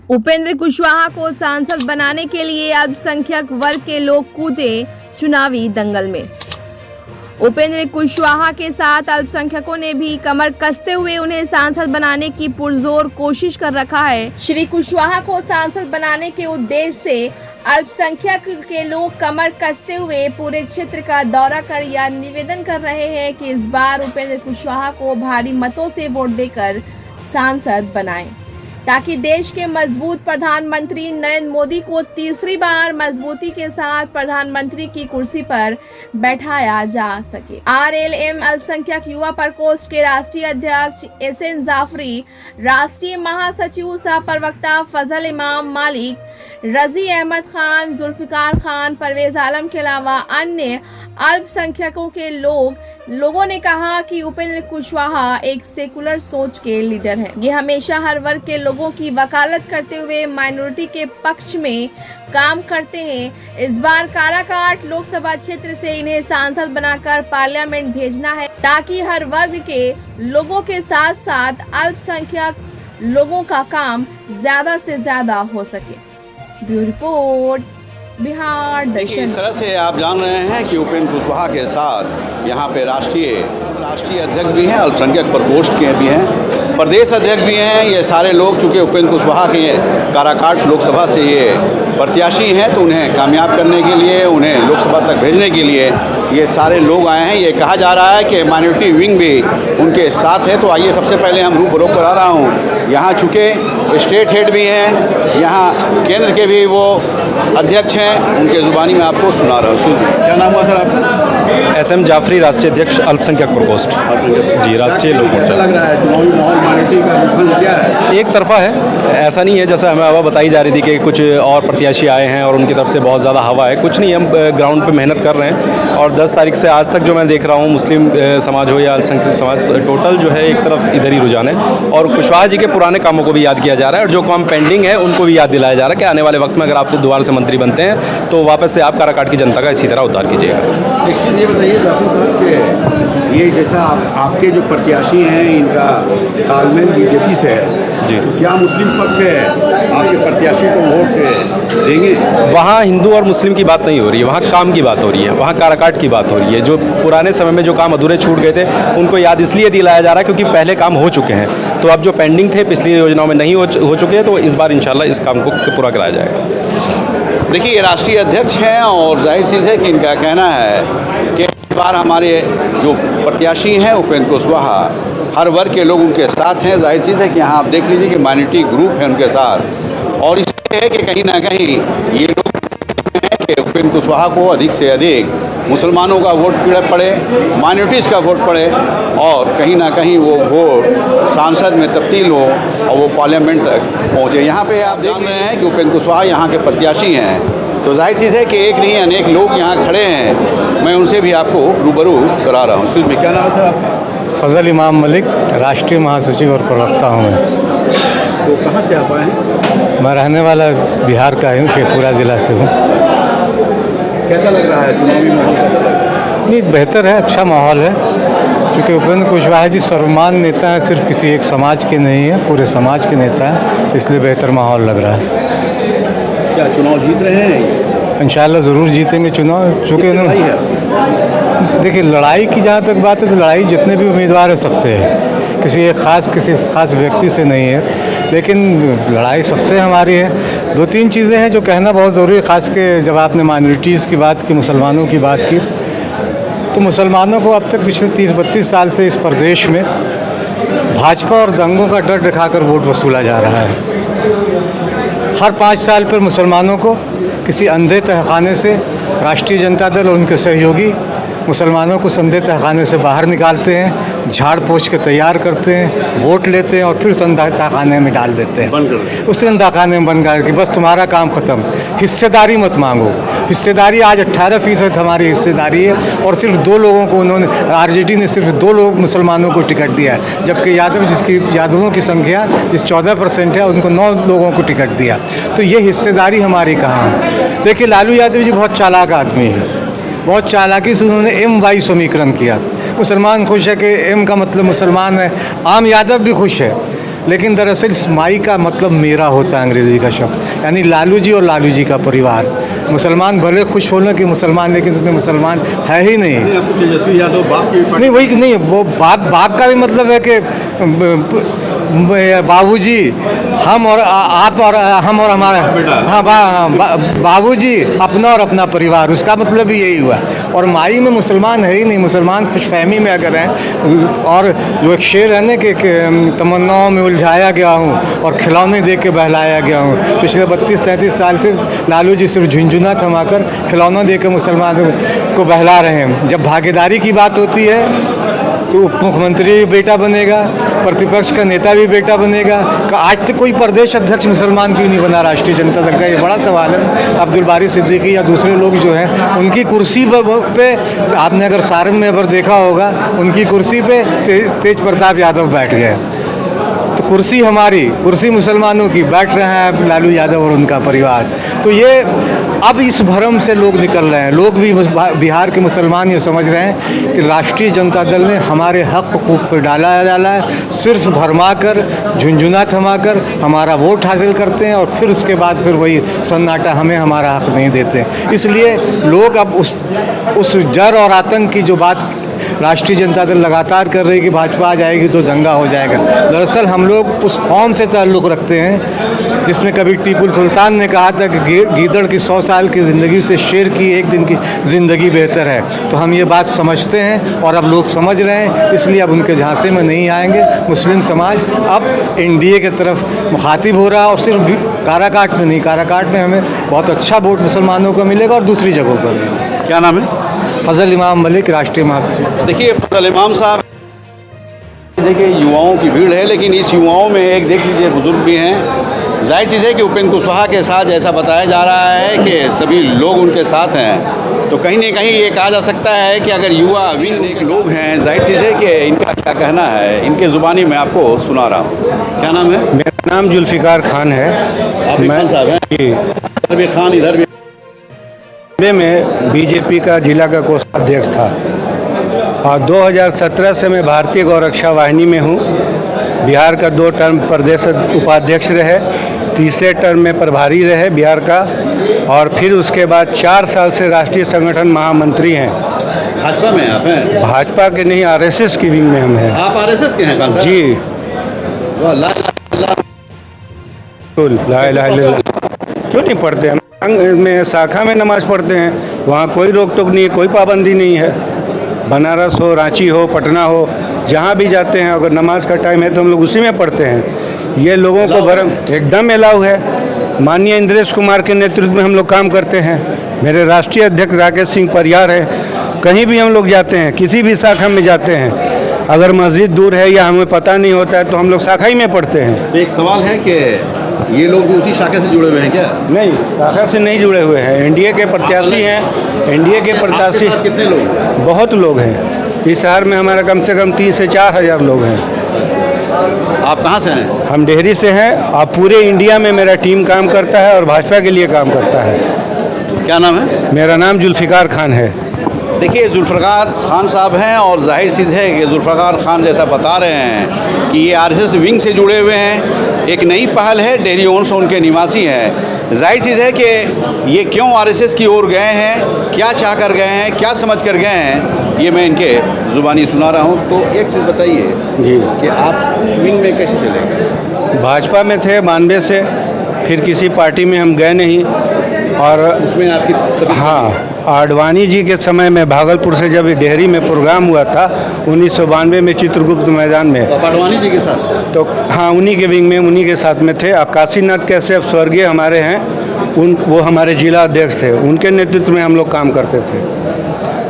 उपेंद्र कुशवाहा को सांसद बनाने के लिए अल्पसंख्यक वर्ग के लोग कूदे चुनावी दंगल में। उपेंद्र कुशवाहा के साथ अल्पसंख्यकों ने भी कमर कसते हुए उन्हें सांसद बनाने की पुरजोर कोशिश कर रखा है। श्री कुशवाहा को सांसद बनाने के उद्देश्य से अल्पसंख्यक के लोग कमर कसते हुए पूरे क्षेत्र का दौरा कर यह निवेदन कर रहे हैं कि इस बार उपेंद्र कुशवाहा को भारी मतों से वोट देकर सांसद बनाएं, ताकि देश के मजबूत प्रधानमंत्री नरेंद्र मोदी को तीसरी बार मजबूती के साथ प्रधानमंत्री की कुर्सी पर बैठाया जा सके। आरएलएम अल्पसंख्यक युवा प्रकोष्ठ के राष्ट्रीय अध्यक्ष एसएन जाफरी, राष्ट्रीय महासचिव सह प्रवक्ता फजल इमाम मालिक, रजी अहमद खान, जुल्फिकार खान, परवेज आलम के अलावा अन्य अल्पसंख्यकों के लोगों ने कहा कि उपेंद्र कुशवाहा एक सेकुलर सोच के लीडर हैं। ये हमेशा हर वर्ग के लोगों की वकालत करते हुए माइनॉरिटी के पक्ष में काम करते हैं। इस बार काराकाट लोकसभा क्षेत्र से इन्हें सांसद बनाकर पार्लियामेंट भेजना है, ताकि हर वर्ग के लोगों के साथ साथ अल्पसंख्यक लोगों का काम ज्यादा से ज्यादा हो सके। ब्यूरो रिपोर्ट, बिहार दर्शन। इस तरह से आप जान रहे हैं कि उपेंद्र कुशवाहा के साथ यहाँ पे राष्ट्रीय अध्यक्ष भी हैं, अल्पसंख्यक प्रकोष्ठ के भी हैं, प्रदेश अध्यक्ष भी हैं। ये सारे लोग चूँकि उपेंद्र कुशवाहा के काराकाट लोकसभा से ये प्रत्याशी हैं, तो उन्हें कामयाब करने के लिए, उन्हें लोकसभा तक भेजने के लिए ये सारे लोग आए हैं। ये कहा जा रहा है कि माइनॉरिटी विंग भी उनके साथ है। तो आइए सबसे पहले हम रूबरू करा रहा हूँ, यहाँ चूँकि स्टेट हेड भी हैं, यहाँ केंद्र के भी वो अध्यक्ष हैं, उनके ज़ुबानी में आपको सुना रहा हूँ। क्या नाम हुआ सर आपका? एसएम जाफरी, राष्ट्रीय अध्यक्ष अल्पसंख्यक प्रकोष्ठ। जी, राष्ट्रीय लोक मोर्चा। लग रहा है चुनावी माहौल माइनॉरिटी का रुझान क्या है? एक तरफा है, ऐसा नहीं है जैसा हमें हवा बताई जा रही थी कि कुछ और प्रत्याशी आए हैं और उनकी तरफ से बहुत ज़्यादा हवा है। कुछ नहीं, हम ग्राउंड पे मेहनत कर रहे हैं और 10 तारीख से आज तक जो मैं देख रहा हूँ, मुस्लिम समाज हो या अल्पसंख्यक समाज, टोटल जो है एक तरफ इधर ही रुझान है। और कुशवाहा जी के पुराने कामों को भी याद किया जा रहा है और जो काम पेंडिंग है उनको भी याद दिलाया जा रहा है कि आने वाले वक्त में अगर आप दोबारा से मंत्री बनते हैं तो वापस से आप काराकाट की जनता का इसी तरह उद्धार कीजिएगा। एक चीज़ ये बताइए जाफरी साहब कि ये जैसा आपके जो प्रत्याशी हैं, इनका तालमेल बीजेपी से है जी, तो क्या मुस्लिम पक्ष है आपके प्रत्याशी को वोट देंगे? वहाँ हिंदू और मुस्लिम की बात नहीं हो रही है, वहाँ काम की बात हो रही है, वहाँ काराकाट की बात हो रही है। जो पुराने समय में जो काम अधूरे छूट गए थे उनको याद इसलिए दिलाया जा रहा है क्योंकि पहले काम हो चुके हैं। तो अब जो पेंडिंग थे पिछली योजनाओं में नहीं हो चुके हैं, तो इस बार इंशाल्लाह इस काम को पूरा कराया जाएगा। देखिए, ये राष्ट्रीय अध्यक्ष हैं और जाहिर चीज़ है कि इनका कहना है कि इस बार हमारे जो प्रत्याशी हैं उपेंद्र कुशवाहा, हर वर्ग के लोग उनके साथ हैं। जाहिर चीज़ है कि यहाँ आप देख लीजिए कि माइनॉरिटी ग्रुप है उनके साथ, और इसलिए है कि कहीं ना कहीं ये लोग हैं कि उपेंद्र कुशवाहा को अधिक से अधिक मुसलमानों का वोट पड़े, माइनॉरिटीज़ का वोट पड़े और कहीं ना कहीं वो वोट सांसद में तब्दील हो और वो पार्लियामेंट तक पहुँचे। यहाँ पे आप देख रहे हैं कि उपेंद्र कुशवाहा यहाँ के प्रत्याशी हैं, तो जाहिर चीज़ है कि एक नहीं अनेक लोग यहाँ खड़े हैं। मैं उनसे भी आपको रूबरू करा रहा हूँ। सुन, क्या नाम है सर आपका? फजल इमाम मलिक, राष्ट्रीय महासचिव और प्रवक्ता हूँ मैं। तो कहाँ से आप आए हैं? मैं रहने वाला बिहार का हूँ, शेखपुरा ज़िला से हूँ। कैसा लग रहा है चुनावी माहौल, कैसा लग रहा है? नहीं, बेहतर है, अच्छा माहौल है, क्योंकि उपेंद्र कुशवाहा जी सर्वमान नेता हैं, सिर्फ किसी एक समाज के नहीं है, पूरे समाज के नेता हैं, इसलिए बेहतर माहौल लग रहा है। क्या चुनाव जीत रहे हैं? इंशाल्लाह ज़रूर जीतेंगे चुनाव। चूँकि देखिए, लड़ाई की जहाँ तक बात है तो लड़ाई जितने भी उम्मीदवार हैं सबसे है, किसी खास व्यक्ति से नहीं है, लेकिन लड़ाई सबसे हमारी है। 2-3 चीज़ें हैं जो कहना बहुत ज़रूरी है, ख़ास के जब आपने माइनॉरिटीज़ की बात की, मुसलमानों की बात की, तो मुसलमानों को अब तक पिछले 30-32 साल से इस प्रदेश में भाजपा और दंगों का डर दिखाकर वोट वसूला जा रहा है। हर 5 साल पर मुसलमानों को किसी अंधे तहखाने से राष्ट्रीय जनता दल और उनके सहयोगी मुसलमानों को संधे तहखाने से बाहर निकालते हैं, झाड़ पोंछ के तैयार करते हैं, वोट लेते हैं और फिर संधे तहखाने में डाल देते हैं। उस संधे तहखाने में बंद कर कि बस तुम्हारा काम ख़त्म, हिस्सेदारी मत मांगो। हिस्सेदारी आज 18% हमारी हिस्सेदारी है और सिर्फ 2 लोगों को उन्होंने, आरजेडी ने सिर्फ 2 लोग मुसलमानों को टिकट दिया है, जबकि यादवों की संख्या जिस 14% है उनको 9 लोगों को टिकट दिया। तो ये हिस्सेदारी हमारी कहाँ है? देखिए, लालू यादव जी बहुत चालाक आदमी है, बहुत चालाकी से उन्होंने MY समीकरण किया। मुसलमान खुश है कि M का मतलब मुसलमान है, आम यादव भी खुश है। लेकिन दरअसल माई का मतलब मेरा होता है अंग्रेज़ी का शब्द, यानी लालू जी और लालू जी का परिवार। मुसलमान भले खुश हो ना कि मुसलमान, लेकिन उसमें मुसलमान है ही नहीं। तेजस्वी यादव बाप की नहीं वही नहीं, वो बाप का भी मतलब है कि बाबूजी हम और आप और हम और हमारा, हाँ बाबूजी अपना और अपना परिवार, उसका मतलब भी यही हुआ। और माई में मुसलमान है ही नहीं, मुसलमान खुशफहमी में अगर हैं। और जो एक शेर है ना कि तमन्नाओं में उलझाया गया हूँ और खिलौने दे के बहलाया गया हूँ। पिछले 32-33 साल से लालू जी सिर्फ झुंझुना थमाकर खिलौना दे के मुसलमानों को बहला रहे हैं। जब भागीदारी की बात होती है तो उप मुख्यमंत्री भी बेटा बनेगा, प्रतिपक्ष का नेता भी बेटा बनेगा। आज तक कोई प्रदेश अध्यक्ष मुसलमान क्यों नहीं बना राष्ट्रीय जनता दल का, ये बड़ा सवाल है। अब्दुल बारी सिद्दीकी या दूसरे लोग जो हैं उनकी कुर्सी पे आपने अगर सारण में अगर देखा होगा, उनकी कुर्सी पे तेज प्रताप यादव बैठ गए। तो कुर्सी हमारी, कुर्सी मुसलमानों की, बैठ रहे हैं लालू यादव और उनका परिवार। तो ये अब इस भ्रम से लोग निकल रहे हैं। लोग भी बिहार के मुसलमान ये समझ रहे हैं कि राष्ट्रीय जनता दल ने हमारे हक हुकूक पर डाला है, सिर्फ भरमा कर, झुंझुना थमा कर हमारा वोट हासिल करते हैं और फिर उसके बाद फिर वही सन्नाटा, हमें हमारा हक नहीं देते। इसलिए लोग अब उस जर और आतंक की जो बात राष्ट्रीय जनता दल लगातार कर रही है कि भाजपा आ जाएगी तो दंगा हो जाएगा, दरअसल हम लोग उस कौम से ताल्लुक़ रखते हैं जिसमें कभी टीपू सुल्तान ने कहा था कि गीदड़ की 100 साल की ज़िंदगी से शेर की एक दिन की ज़िंदगी बेहतर है। तो हम ये बात समझते हैं और अब लोग समझ रहे हैं, इसलिए अब उनके झांसे में नहीं आएंगे। मुस्लिम समाज अब एनडीए की तरफ मुखातिब हो रहा है और सिर्फ काराकाट में नहीं, काराकाट में हमें बहुत अच्छा वोट मुसलमानों को मिलेगा और दूसरी जगहों पर भी। क्या नाम है? फजल इमाम मलिक, राष्ट्रीय महासचिव। देखिए फजल इमाम साहब, देखिए युवाओं की भीड़ है, लेकिन इस युवाओं में एक देख लीजिए बुजुर्ग भी हैं। जाहिर चीज़ है कि उपेंद्र कुशवाहा के साथ जैसा बताया जा रहा है कि सभी लोग उनके साथ हैं, तो कहीं ना कहीं ये कहा जा सकता है कि अगर युवा विंग के लोग हैं, जाहिर चीज़ है कि इनका क्या कहना है, इनके ज़ुबानी मैं आपको सुना रहा हूँ। क्या नाम है? मेरा नाम जुल्फ़िकार खान है। आप खान साहब हैं? इधर भी खान, इधर भी में बीजेपी का जिला का कोषाध्यक्ष था और 2017 से मैं भारतीय गौरक्षा वाहिनी में हूँ। बिहार का 2 टर्म प्रदेश उपाध्यक्ष रहे, तीसरे टर्म में प्रभारी रहे बिहार का, और फिर उसके बाद 4 साल से राष्ट्रीय संगठन महामंत्री हैं। भाजपा में आप हैं? भाजपा के नहीं, आरएसएस की विंग में हम हैं। आप आरएसएस के हैं? जी। ला इलाहा इल्लल्लाह क्यों नहीं पढ़ते? हम में शाखा में नमाज पढ़ते हैं, वहाँ कोई रोक टोक नहीं है, कोई पाबंदी नहीं है। बनारस हो, रांची हो, पटना हो, जहाँ भी जाते हैं अगर नमाज का टाइम है तो हम लोग उसी में पढ़ते हैं। ये लोगों को भरम एकदम अलाउ है। माननीय इंद्रेश कुमार के नेतृत्व में हम लोग काम करते हैं। मेरे राष्ट्रीय अध्यक्ष राकेश सिंह परियार है। कहीं भी हम लोग जाते हैं, किसी भी शाखा में जाते हैं, अगर मस्जिद दूर है या हमें पता नहीं होता है तो हम लोग शाखा ही में पढ़ते हैं। एक सवाल है कि ये लोग उसी शाखा से जुड़े हुए हैं क्या? नहीं, शाखा से नहीं जुड़े हुए हैं। एनडीए के प्रत्याशी हैं। एनडीए के प्रत्याशी कितने लोग? बहुत लोग हैं। इस शहर में हमारा कम से कम 3 से 4 हज़ार लोग हैं। आप कहाँ से हैं? हम डेहरी से हैं और पूरे इंडिया में मेरा टीम काम करता है और भाजपा के लिए काम करता है। क्या नाम है? मेरा नाम जुल्फ़िकार खान है। देखिए जुल्फ़िकार खान साहब हैं और जाहिर चीज़ है कि जुल्फ़िकार खान जैसा बता रहे हैं कि ये आरएसएस विंग से जुड़े हुए हैं। एक नई पहल है, डेहरी ओन्स उनके निवासी हैं। जाहिर चीज़ है कि ये क्यों आरएसएस की ओर गए हैं, क्या चाह कर गए हैं, क्या समझ कर गए हैं, ये मैं इनके ज़ुबानी सुना रहा हूँ। तो एक चीज़ बताइए जी कि आप उस विंग में कैसे चले गए? भाजपा में थे 92 से, फिर किसी पार्टी में हम गए नहीं। और उसमें आपकी हाँ, आडवाणी जी के समय में भागलपुर से जब डेहरी में प्रोग्राम हुआ था 1992 में चित्रगुप्त मैदान में, आडवाणी जी के साथ, तो हाँ उन्हीं के विंग में, उन्हीं के साथ में थे। काशीनाथ कैसे स्वर्गीय हमारे हैं, वो हमारे जिला अध्यक्ष थे, उनके नेतृत्व में हम लोग काम करते थे।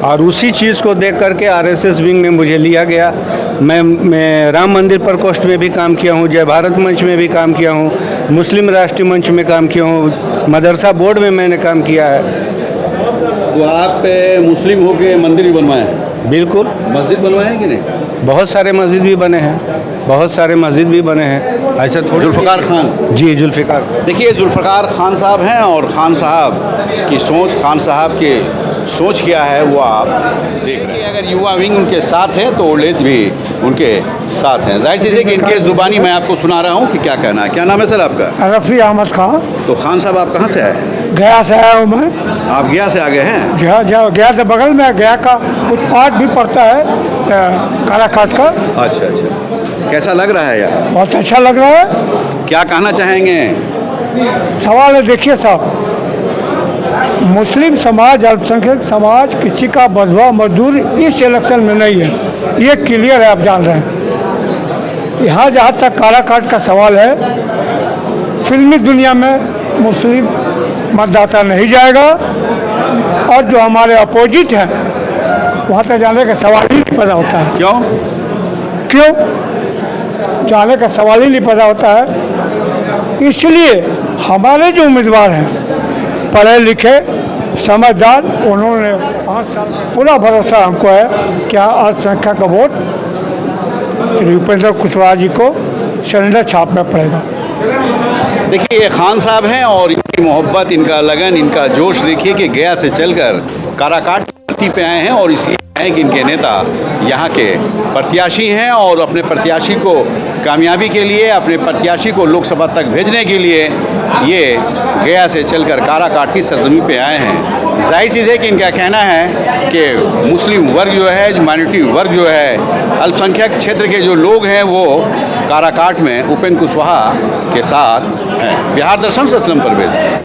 और उसी चीज़ को देख करके आरएसएस विंग में मुझे लिया गया। मैं राम मंदिर प्रकोष्ठ में भी काम किया हूँ, जय भारत मंच में भी काम किया हूँ, मुस्लिम राष्ट्रीय मंच में काम किया हूँ, मदरसा बोर्ड में मैंने काम किया है। तो आप मुस्लिम होके मंदिर भी बनवाए हैं? बिल्कुल। मस्जिद बनवाए हैं कि नहीं? बहुत सारे मस्जिद भी बने हैं, बहुत सारे मस्जिद भी बने हैं। ऐसा जुल्फ़िकार खान? जी, जुल्फ़िकार। देखिए जुल्फ़िकार खान साहब हैं और खान साहब की सोच, खान साहब की सोच क्या है वो आप देखिए। अगर युवा विंग उनके साथ है तो ओल्ड एज भी उनके साथ हैं। जाहिर चीज़ है कि इनके ज़ुबानी मैं आपको सुना रहा हूँ कि क्या कहना है। क्या नाम है सर आपका? रफ़ी अहमद खान। तो खान साहब आप कहाँ से आए हैं? गया से आया हूँ मैं। आप गया से आ गए हैं? जहाँ गया से बगल में, गया का कुछ पार्ट भी पड़ता है काराकाट का। अच्छा अच्छा, कैसा लग रहा है यार? बहुत अच्छा लग रहा है। क्या कहना चाहेंगे? सवाल है, देखिए साहब, मुस्लिम समाज, अल्पसंख्यक समाज, किसी का बंधुआ मजदूर इस इलेक्शन में नहीं है, ये क्लियर है, आप जान रहे हैं। यहाँ जहाँ तक काराकाट का सवाल है, फिल्मी दुनिया में मुस्लिम मतदाता नहीं जाएगा, और जो हमारे अपोजिट हैं वहाँ तक जाने का सवाल ही नहीं पैदा होता है। क्यों जाने का सवाल ही नहीं पैदा होता है? इसलिए हमारे जो उम्मीदवार हैं पढ़े लिखे समझदार, उन्होंने 5 साल पूरा भरोसा हमको है कि अल्पसंख्यक का वोट श्री उपेंद्र कुशवाहा जी को सिलेंडर छाप में पड़ेगा। देखिए ये खान साहब हैं और इनकी मोहब्बत, इनका लगन, इनका जोश देखिए कि गया से चलकर काराकाट की धरती पे आए हैं, और इसलिए हैं कि इनके नेता यहाँ के प्रत्याशी हैं और अपने प्रत्याशी को कामयाबी के लिए, अपने प्रत्याशी को लोकसभा तक भेजने के लिए ये गया से चलकर काराकाट की सरजमी पे आए हैं। जाहिर चीज़ है कि इनका कहना है कि मुस्लिम वर्ग जो है, जो माइनॉरिटी वर्ग जो है, अल्पसंख्यक क्षेत्र के जो लोग हैं वो काराकाट में उपेंद्र कुशवाहा के साथ हैं। बिहार दर्शन से असलम परवेज।